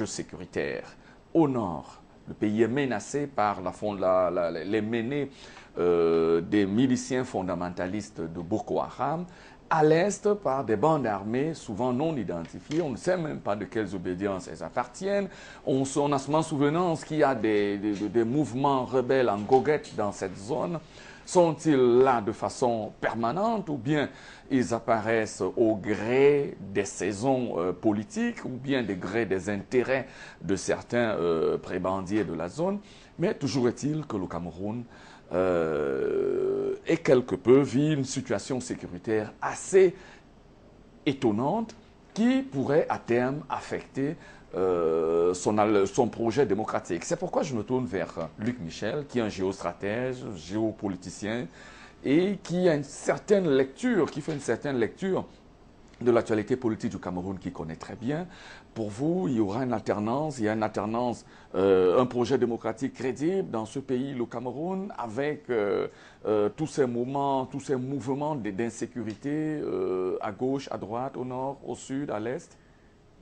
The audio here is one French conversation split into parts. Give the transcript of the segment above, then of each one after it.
sécuritaire. Au nord, le pays est menacé par les menées des miliciens fondamentalistes de Boko Haram. À l'est, par des bandes armées souvent non identifiées. On ne sait même pas de quelles obédiences elles appartiennent. On a seulement souvenance qu'il y a des mouvements rebelles en goguette dans cette zone. Sont-ils là de façon permanente ou bien ils apparaissent au gré des saisons politiques ou bien des gré des intérêts de certains prébendiers de la zone? Mais toujours est-il que le Cameroun est quelque peu vit une situation sécuritaire assez étonnante qui pourrait à terme affecter son projet démocratique. C'est pourquoi je me tourne vers Luc Michel, qui est un géostratège, géopoliticien, et qui a une certaine lecture, qui fait une certaine lecture de l'actualité politique du Cameroun qu'il connaît très bien. Pour vous, il y aura une alternance, il y a une alternance, un projet démocratique crédible dans ce pays, le Cameroun, avec tous ces mouvements d'insécurité à gauche, à droite, au nord, au sud, à l'est.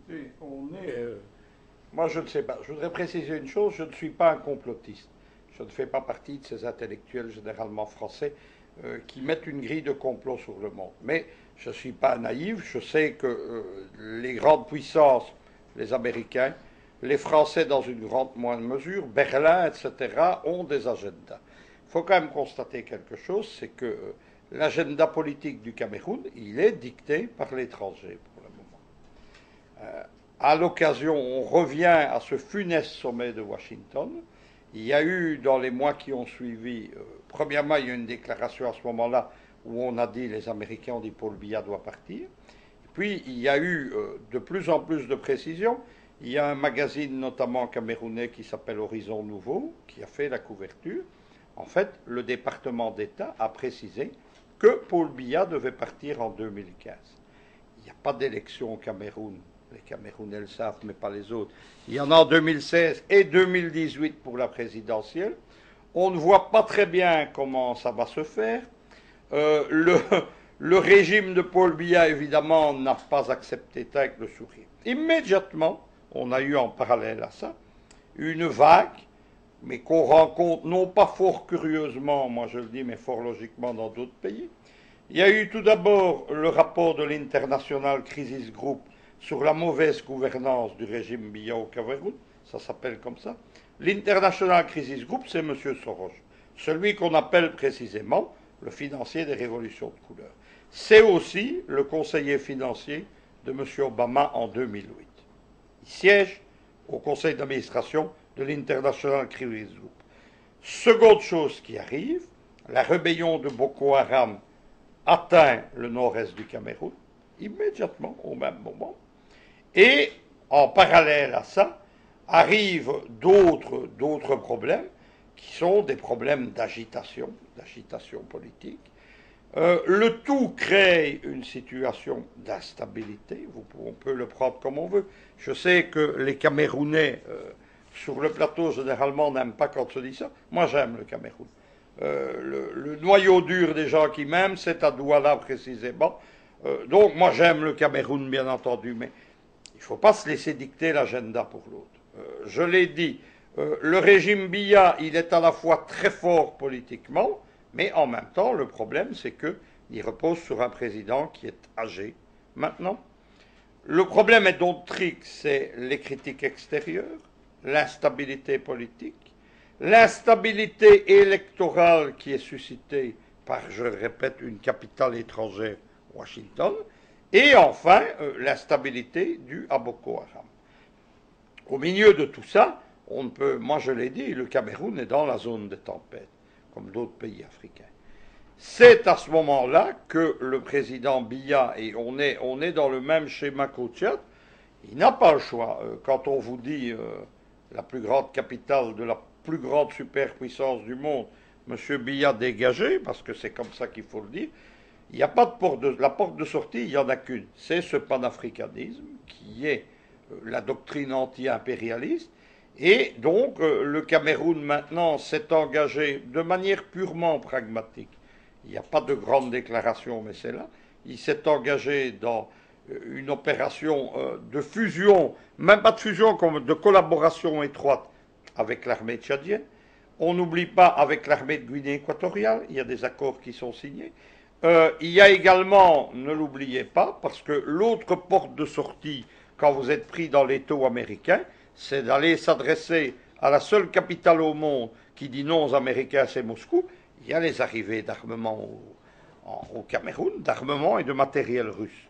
Oui, moi, je ne sais pas. Je voudrais préciser une chose, je ne suis pas un complotiste. Je ne fais pas partie de ces intellectuels généralement français qui mettent une grille de complot sur le monde. Mais je ne suis pas naïf, je sais que les grandes puissances, les Américains, les Français dans une grande moindre mesure, Berlin, etc., ont des agendas. Il faut quand même constater quelque chose, c'est que l'agenda politique du Cameroun, il est dicté par l'étranger pour le moment. À l'occasion, on revient à ce funeste sommet de Washington. Il y a eu, dans les mois qui ont suivi, premièrement, il y a eu une déclaration à ce moment-là où on a dit, les Américains ont dit Paul Biya doit partir. Et puis, il y a eu de plus en plus de précisions. Il y a un magazine, notamment camerounais, qui s'appelle Horizon Nouveau, qui a fait la couverture. En fait, le département d'État a précisé que Paul Biya devait partir en 2015. Il n'y a pas d'élection au Cameroun. Les Camerounais le savent, mais pas les autres. Il y en a en 2016 et 2018 pour la présidentielle. On ne voit pas très bien comment ça va se faire. Le régime de Paul Biya, évidemment, n'a pas accepté ça avec le sourire. Immédiatement, on a eu en parallèle à ça une vague, mais qu'on rencontre non pas fort curieusement, moi je le dis, mais fort logiquement dans d'autres pays. Il y a eu tout d'abord le rapport de l'International Crisis Group sur la mauvaise gouvernance du régime Biya au Cameroun, ça s'appelle comme ça. L'International Crisis Group, c'est M. Soros, celui qu'on appelle précisément le financier des révolutions de couleur. C'est aussi le conseiller financier de M. Obama en 2008. Il siège au conseil d'administration de l'International Crisis Group. Seconde chose qui arrive, la rébellion de Boko Haram atteint le nord-est du Cameroun, immédiatement, au même moment. Et en parallèle à ça, arrivent d'autres problèmes qui sont des problèmes d'agitation politique. Le tout crée une situation d'instabilité, on peut le prendre comme on veut. Je sais que les Camerounais, sur le plateau, généralement, n'aiment pas quand on se dit ça. Moi, j'aime le Cameroun. Le noyau dur des gens qui m'aiment, c'est à Douala précisément. Donc, moi, j'aime le Cameroun, bien entendu, mais il ne faut pas se laisser dicter l'agenda pour l'autre. Je l'ai dit, le régime Biya, il est à la fois très fort politiquement, mais en même temps, le problème, c'est qu'il repose sur un président qui est âgé maintenant. Le problème est donc trique, c'est les critiques extérieures, l'instabilité politique, l'instabilité électorale qui est suscitée par, je le répète, une capitale étrangère, Washington, et enfin, l'instabilité due à Boko Haram. Au milieu de tout ça, on ne peut, moi je l'ai dit, le Cameroun est dans la zone des tempêtes, comme d'autres pays africains. C'est à ce moment-là que le président Biya, et on est dans le même schéma qu'au Tchad, il n'a pas le choix. Quand on vous dit la plus grande capitale de la plus grande superpuissance du monde, M. Biya dégagé, parce que c'est comme ça qu'il faut le dire, il n'y a pas de porte la porte de sortie, il n'y en a qu'une. C'est ce panafricanisme qui est la doctrine anti-impérialiste. Et donc, le Cameroun maintenant s'est engagé de manière purement pragmatique. Il n'y a pas de grande déclaration, mais c'est là. Il s'est engagé dans une opération de fusion, même pas de fusion, comme de collaboration étroite avec l'armée tchadienne. On n'oublie pas avec l'armée de Guinée équatoriale, il y a des accords qui sont signés. Il y a également, ne l'oubliez pas, parce que l'autre porte de sortie quand vous êtes pris dans l'étau américain, c'est d'aller s'adresser à la seule capitale au monde qui dit non aux Américains, c'est Moscou. Il y a les arrivées d'armement au Cameroun, d'armement et de matériel russe.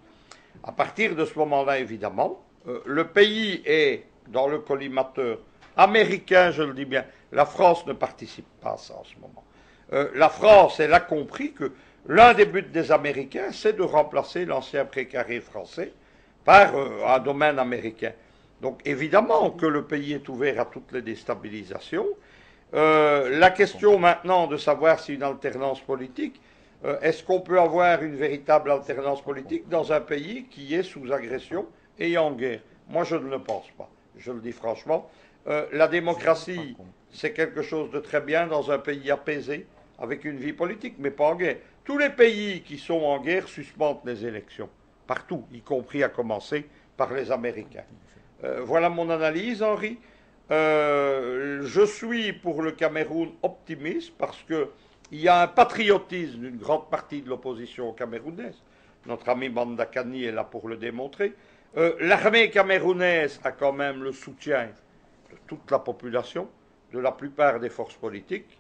À partir de ce moment-là, évidemment, le pays est dans le collimateur américain, je le dis bien. La France ne participe pas à ça en ce moment. La France, elle a compris que l'un des buts des Américains, c'est de remplacer l'ancien précaré français par un domaine américain. Donc évidemment que le pays est ouvert à toutes les déstabilisations. La question maintenant de savoir si une alternance politique, est-ce qu'on peut avoir une véritable alternance politique dans un pays qui est sous agression et en guerre? Moi, je ne le pense pas. Je le dis franchement. La démocratie, c'est quelque chose de très bien dans un pays apaisé, avec une vie politique, mais pas en guerre. Tous les pays qui sont en guerre suspendent les élections, partout, y compris à commencer par les Américains. Voilà mon analyse, Henri. Je suis pour le Cameroun optimiste parce qu'il y a un patriotisme d'une grande partie de l'opposition camerounaise. Notre ami Bandakani est là pour le démontrer. L'armée camerounaise a quand même le soutien de toute la population, de la plupart des forces politiques.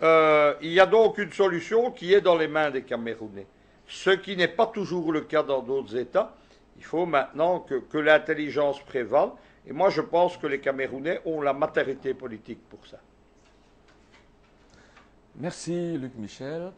Il y a donc une solution qui est dans les mains des Camerounais. Ce qui n'est pas toujours le cas dans d'autres États. Il faut maintenant que l'intelligence prévale. Et moi, je pense que les Camerounais ont la maturité politique pour ça. Merci, Luc Michel.